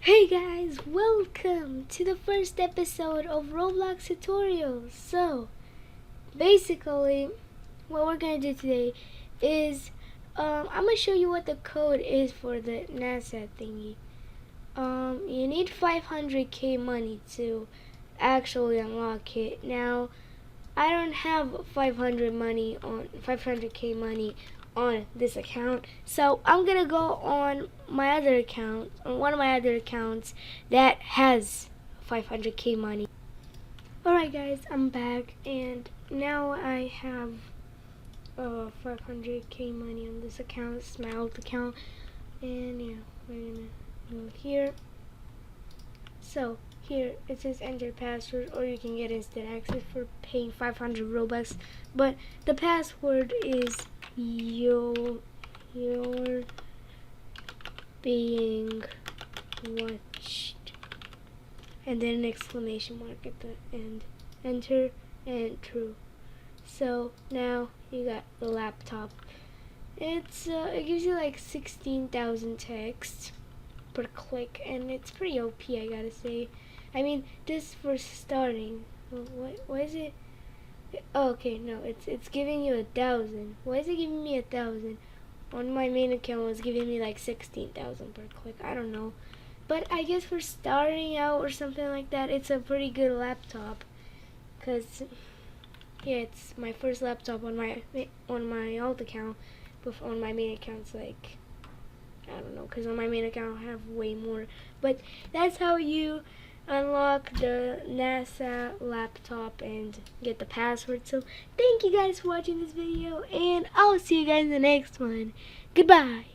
Hey guys, welcome to the first episode of Roblox tutorials. So, basically, what we're gonna do today is, I'm gonna show you what the code is for the NASA thingy. You need 500k money to actually unlock it. Now, I don't have 500k money on this account, so I'm gonna go on my other account, on one of my other accounts that has 500k money. Alright guys, I'm back, and now I have 500k money on this account. It's my old account, and yeah, we're gonna go here. So here it says enter password, or you can get instant access for paying 500 Robux, but the password is you're being watched, and then an exclamation mark at the end. Enter, and true. So now you got the laptop. It gives you like 16,000 text per click, and it's pretty OP, I gotta say. I mean, this for starting. What is it? Oh, okay, no, it's giving you 1,000. Why is it giving me 1,000? On my main account, it was giving me like 16,000 per click. I don't know, but I guess for starting out or something like that, it's a pretty good laptop. Cause yeah, it's my first laptop on my alt account, but on my main account, it's like, I don't know, because on my main account I have way more. But that's how you unlock the NASA laptop and get the password. So thank you guys for watching this video, and I'll see you guys in the next one. Goodbye.